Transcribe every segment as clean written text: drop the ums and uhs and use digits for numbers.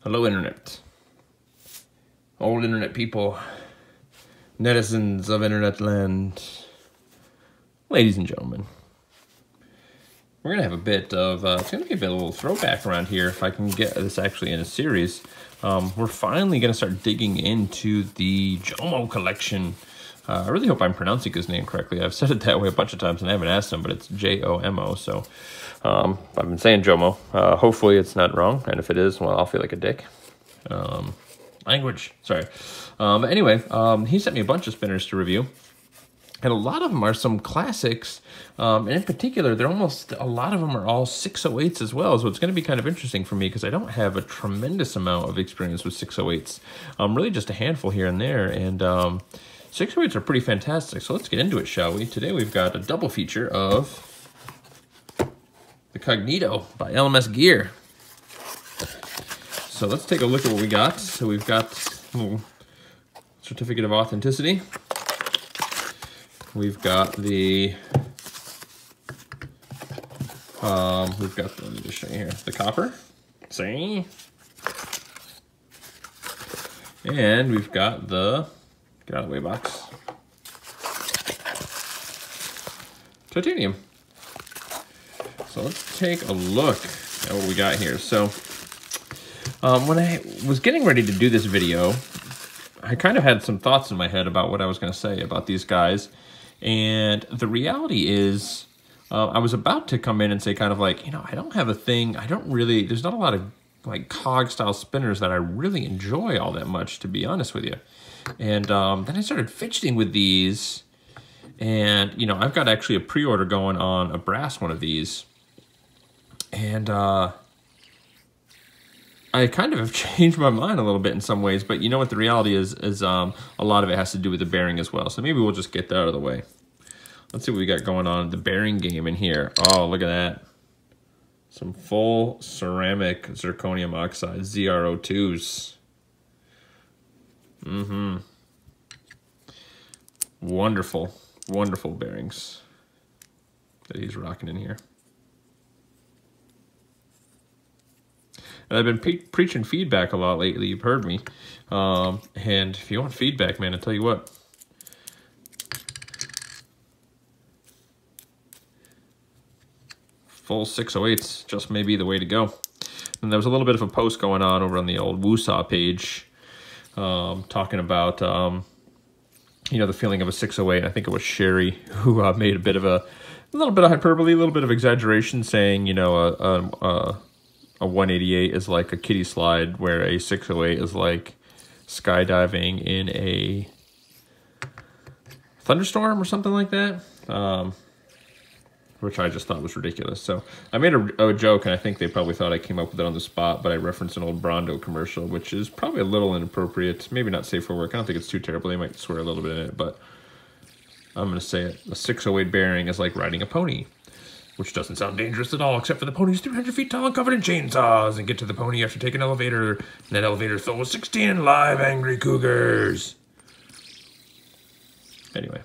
Hello, Internet. Old Internet people, netizens of Internet land, ladies and gentlemen. We're going to have a bit of, it's going to be a little throwback around here if I can get this actually in a series. We're finally going to start digging into the Jomo collection. I really hope I'm pronouncing his name correctly. I've said it that way a bunch of times and I haven't asked him, but it's J-O-M-O. So I've been saying Jomo. Hopefully it's not wrong. And if it is, well, I'll feel like a dick. Language, sorry. But anyway, he sent me a bunch of spinners to review. And a lot of them are some classics. And in particular, a lot of them are all 608s as well. So it's going to be kind of interesting for me because I don't have a tremendous amount of experience with 608s. Really just a handful here and there. And 608s are pretty fantastic. So let's get into it, shall we? Today we've got a double feature of the Cognito by LMS Gear. So let's take a look at what we got. So we've got certificate of authenticity. We've got the, let me just show you here, the copper, see? And we've got the, get out of the way box, titanium. So let's take a look at what we got here. So when I was getting ready to do this video, I kind of had some thoughts in my head about what I was going to say about these guys. And the reality is, I was about to come in and say kind of like, you know, I don't have a thing, there's not a lot of like cog style spinners that I really enjoy all that much, to be honest with you. And then I started fidgeting with these. And, you know, I've got actually a pre-order going on a brass one of these. And I kind of have changed my mind a little bit in some ways, but you know what the reality is a lot of it has to do with the bearing as well. So maybe we'll just get that out of the way. Let's see what we got going on. The bearing game in here. Oh, look at that. Some full ceramic zirconium oxide ZRO2s. Wonderful, wonderful bearings that he's rocking in here. And I've been preaching feedback a lot lately, you've heard me. And if you want feedback, man, I'll tell you what. Full 608s just may be the way to go. And there was a little bit of a post going on over on the old Woosah page, talking about, you know, the feeling of a 608. I think it was Sherry who made a little bit of hyperbole, a little bit of exaggeration, saying, you know, a 188 is like a kiddie slide, where a 608 is like skydiving in a thunderstorm or something like that, which I just thought was ridiculous. So I made a joke, and I think they probably thought I came up with it on the spot, but I referenced an old Brondo commercial, which is probably a little inappropriate, maybe not safe for work. I don't think it's too terrible. They might swear a little bit in it, but I'm going to say it. A 608 bearing is like riding a pony, which doesn't sound dangerous at all, except for the pony's 300 feet tall and covered in chainsaws, and get to the pony after taking an elevator, and that elevator's filled with 16 live angry cougars. Anyway,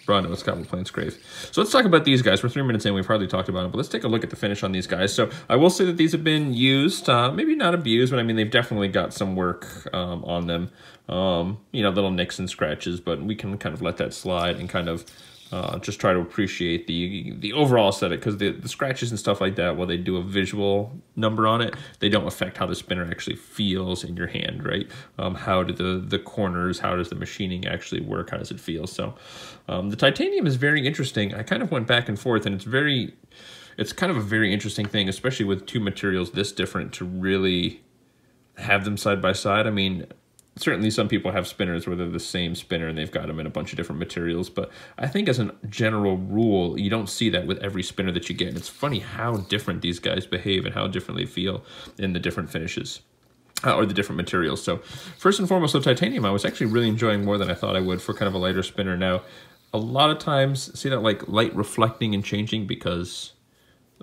Brondo, Scott Plains Grave. So let's talk about these guys. We're 3 minutes in, we've hardly talked about them, but let's take a look at the finish on these guys. So I will say that these have been used, maybe not abused, but I mean, they've definitely got some work on them. You know, little nicks and scratches, but we can kind of let that slide and kind of just try to appreciate the overall aesthetic, because the scratches and stuff like that, while they do a visual number on it, they don't affect how the spinner actually feels in your hand, right? How do the corners, how does the machining actually work, how does it feel? So the titanium is very interesting. I kind of went back and forth, and it's kind of a very interesting thing, especially with two materials this different, to really have them side by side. I mean, certainly some people have spinners where they're the same spinner and they've got them in a bunch of different materials, but I think as a general rule, you don't see that with every spinner that you get. And it's funny how different these guys behave and how different they feel in the different finishes or the different materials. So first and foremost, the titanium I was actually really enjoying more than I thought I would for kind of a lighter spinner. Now, a lot of times, see that like light reflecting and changing because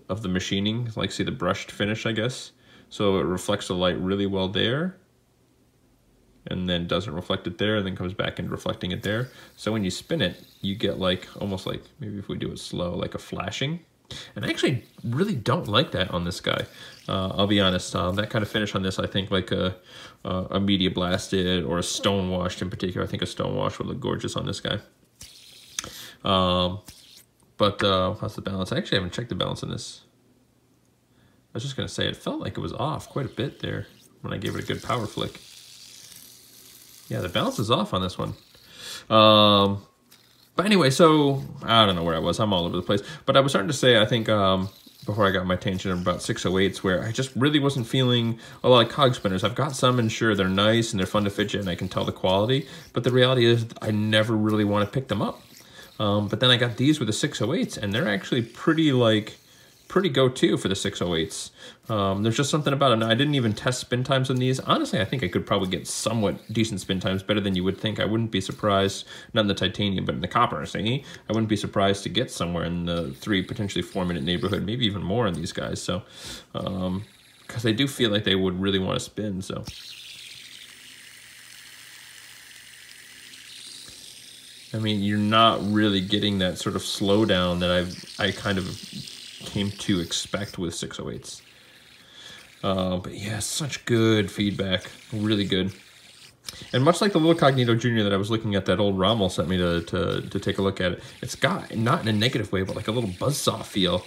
of the machining, like see the brushed finish, I guess. So it reflects the light really well there, and then doesn't reflect it there, and then comes back into reflecting it there. So when you spin it, you get like, almost like, maybe if we do it slow, like a flashing And I actually really don't like that on this guy. I'll be honest, that kind of finish on this, I think like a media blasted or a stone washed in particular. I think a stone wash would look gorgeous on this guy. But how's the balance? I actually haven't checked the balance on this. I was just going to say, it felt like it was off quite a bit there when I gave it a good power flick. Yeah, the balance is off on this one. But anyway, so I don't know where I was. I'm all over the place. But I was starting to say, I think, before I got my tangent about 608s, where I just really wasn't feeling a lot of cog spinners. I've got some, and sure, they're nice and they're fun to fidget, and I can tell the quality. But the reality is, I never really want to pick them up. But then I got these with the 608s, and they're actually pretty go-to for the 608s. There's just something about them. Now, I didn't even test spin times on these. Honestly, I think I could probably get somewhat decent spin times, better than you would think. I wouldn't be surprised, not in the titanium, but in the copper, see? I wouldn't be surprised to get somewhere in the 3, potentially 4-minute neighborhood, maybe even more on these guys. So, because I do feel like they would really want to spin, so. I mean, you're not really getting that sort of slowdown that I kind of came to expect with 608s. But yeah, such good feedback, really good. And much like the little Cognito Junior that I was looking at, that old Rommel sent me to take a look at it, it's got, not in a negative way, but like a little buzzsaw feel.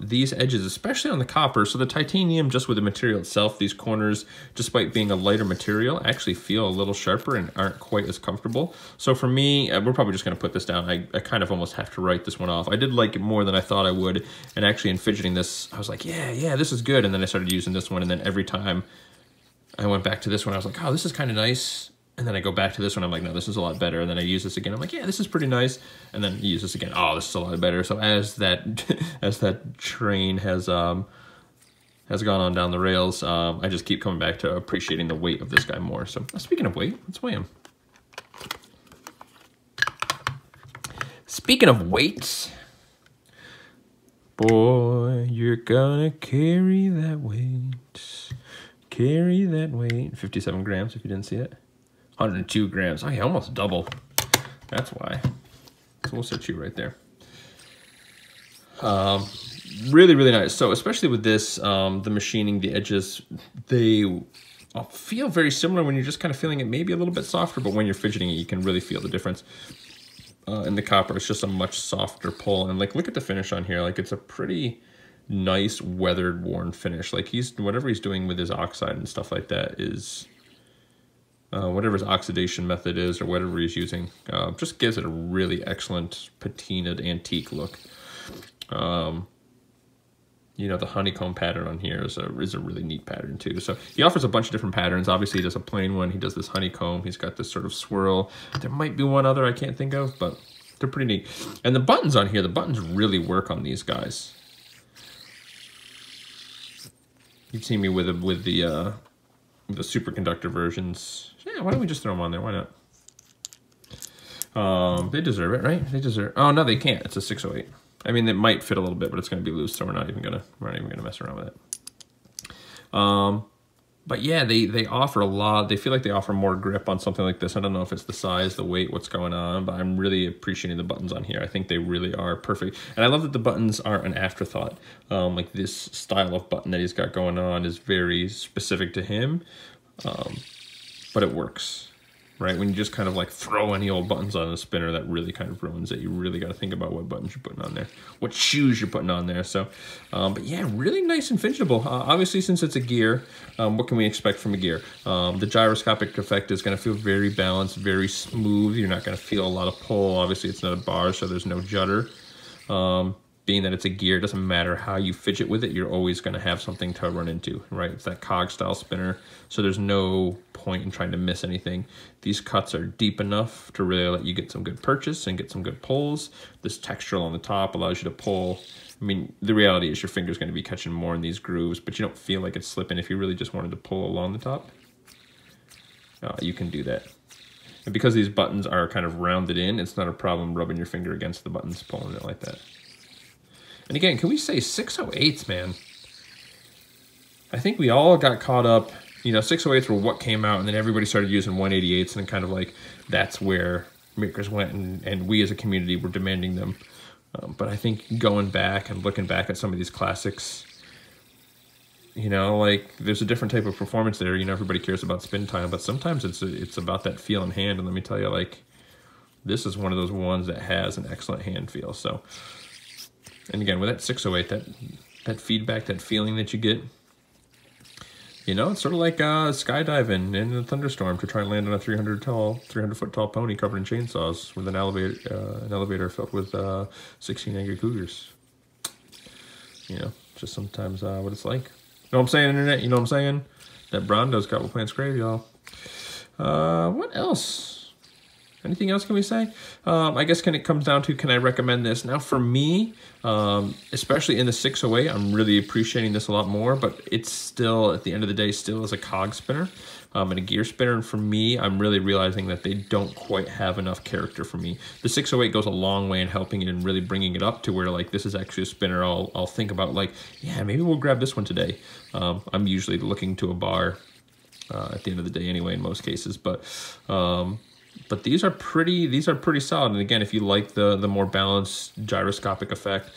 These edges, especially on the copper, so the titanium, just with the material itself, these corners, despite being a lighter material, actually feel a little sharper and aren't quite as comfortable. So for me, we're probably just going to put this down. I kind of almost have to write this one off. I did like it more than I thought I would, and actually in fidgeting this, I was like, yeah, this is good. And then I started using this one, and then every time I went back to this one, I was like, oh, this is kind of nice. And then I go back to this one, I'm like, no, this is a lot better. And then I use this again, I'm like, yeah, this is pretty nice. And then use this again, oh, this is a lot better. So as that train has gone on down the rails, I just keep coming back to appreciating the weight of this guy more. So speaking of weight, let's weigh him. Speaking of weights, boy, you're gonna carry that weight. Carry that weight. 57 grams if you didn't see it. 102 grams. Oh, yeah, almost double. That's why. So we'll set you right there. Really, really nice. So especially with this, the machining, the edges, they feel very similar when you're just kind of feeling it maybe a little bit softer, but when you're fidgeting it, you can really feel the difference. In the copper, it's just a much softer pull. And like, look at the finish on here. Like, it's a pretty nice weathered, worn finish. Like, whatever he's doing with his oxide and stuff like that is... whatever his oxidation method is or whatever he's using, just gives it a really excellent patinaed antique look. You know, the honeycomb pattern on here is a really neat pattern too. So he offers a bunch of different patterns. Obviously he does a plain one, he does this honeycomb, he's got this sort of swirl. There might be one other I can't think of, but they're pretty neat. And the buttons on here, the buttons really work on these guys. You've seen me with the superconductor versions. Yeah, why don't we just throw them on there? Why not? They deserve it, right? They deserve. Oh no, they can't. It's a 608. I mean, it might fit a little bit, but it's going to be loose, so we're not even gonna mess around with it. But yeah, they offer a lot. They feel like they offer more grip on something like this. I don't know if it's the size, the weight, what's going on, but I'm really appreciating the buttons on here. I think they really are perfect. And I love that the buttons aren't an afterthought. Like this style of button that he's got going on is very specific to him, but it works. Right, when you just kind of like throw any old buttons on a spinner, that really kind of ruins it. You really got to think about what buttons you're putting on there, what shoes you're putting on there. So, but yeah, really nice and fidgetable. Obviously, since it's a gear, what can we expect from a gear? The gyroscopic effect is going to feel very balanced, very smooth. You're not going to feel a lot of pull. Obviously, it's not a bar, so there's no judder. Being that it's a gear, it doesn't matter how you fidget with it, you're always going to have something to run into, right? It's that cog style spinner, so there's no point in trying to miss anything. These cuts are deep enough to really let you get some good purchase and get some good pulls. This textural on the top allows you to pull. I mean, the reality is your finger's going to be catching more in these grooves, but you don't feel like it's slipping. If you really just wanted to pull along the top, you can do that. And because these buttons are kind of rounded in, it's not a problem rubbing your finger against the buttons, pulling it like that. And again, can we say 608s, man? I think we all got caught up, you know, 608s were what came out, and then everybody started using 188s, and kind of like that's where makers went, and we as a community were demanding them. But I think going back and looking back at some of these classics, you know, like there's a different type of performance there. You know, everybody cares about spin time, but sometimes it's about that feel in hand. And let me tell you, like, this is one of those ones that has an excellent hand feel. So, and again, with that 608, that feedback, that feeling that you get, you know, it's sort of like skydiving in a thunderstorm to try and land on a 300-foot tall pony covered in chainsaws with an elevator filled with 16 angry cougars. You know, just sometimes what it's like. You know what I'm saying, Internet? You know what I'm saying? That Brondo's got plants grave, y'all. What else? Anything else can we say? I guess it comes down to, can I recommend this? Now for me, especially in the 608, I'm really appreciating this a lot more, but it's still, at the end of the day, still is a cog spinner and a gear spinner. And for me, I'm really realizing that they don't quite have enough character for me. The 608 goes a long way in helping it and really bringing it up to where, like, this is actually a spinner I'll think about, like, yeah, maybe we'll grab this one today. I'm usually looking to a bar at the end of the day anyway, in most cases, but these are pretty solid. And again, if you like the more balanced gyroscopic effect,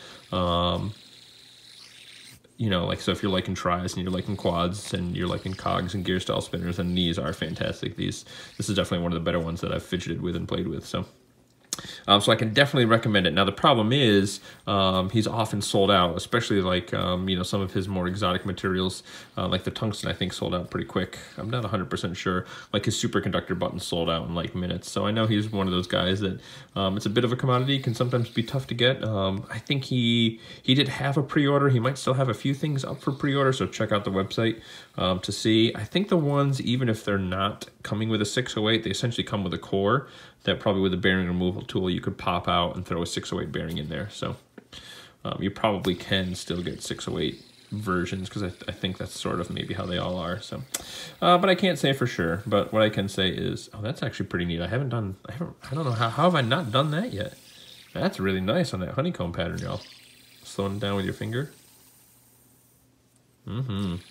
you know, like, so if you're liking tris and you're liking quads and you're liking cogs and gear style spinners, then these are fantastic. This is definitely one of the better ones that I've fidgeted with and played with. So I can definitely recommend it. Now, the problem is he's often sold out, especially like, you know, some of his more exotic materials, like the tungsten, I think sold out pretty quick. I'm not 100% sure. Like his superconductor button sold out in like minutes. So I know he's one of those guys that it's a bit of a commodity, can sometimes be tough to get. I think he did have a pre-order. He might still have a few things up for pre-order, so check out the website to see. I think the ones, even if they're not coming with a 608, they essentially come with a core that probably with a bearing removal tool you could pop out and throw a 608 bearing in there. So you probably can still get 608 versions, because I think that's sort of maybe how they all are. So, but I can't say for sure. But what I can say is, oh, that's actually pretty neat. I don't know how have I not done that yet? That's really nice on that honeycomb pattern, y'all. Slowing it down with your finger. Did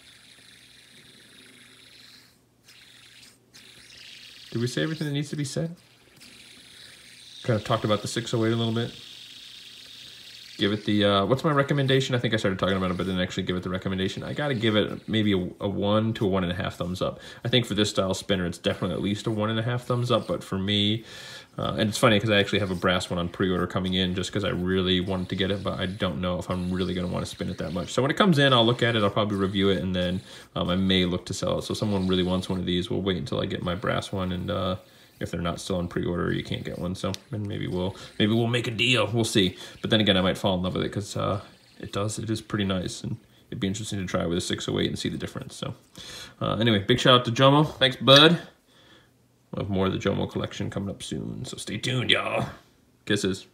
we say everything that needs to be said? Kind of talked about the 608 a little bit. Give it the, what's my recommendation? I think I started talking about it, but didn't actually give it the recommendation. I got to give it maybe a 1 to a 1.5 thumbs up. I think for this style spinner, it's definitely at least a 1.5 thumbs up, but for me, and it's funny because I actually have a brass one on pre-order coming in just because I really wanted to get it, but I don't know if I'm really going to want to spin it that much. So when it comes in, I'll look at it, I'll probably review it, and then I may look to sell it. So if someone really wants one of these, we'll wait until I get my brass one, and if they're not still on pre-order, you can't get one. So and maybe we'll make a deal. We'll see. But then again, I might fall in love with it because it is pretty nice, and it'd be interesting to try with a 608 and see the difference. So anyway, big shout out to Jomo. Thanks, bud. We'll have more of the Jomo collection coming up soon. So stay tuned, y'all. Kisses.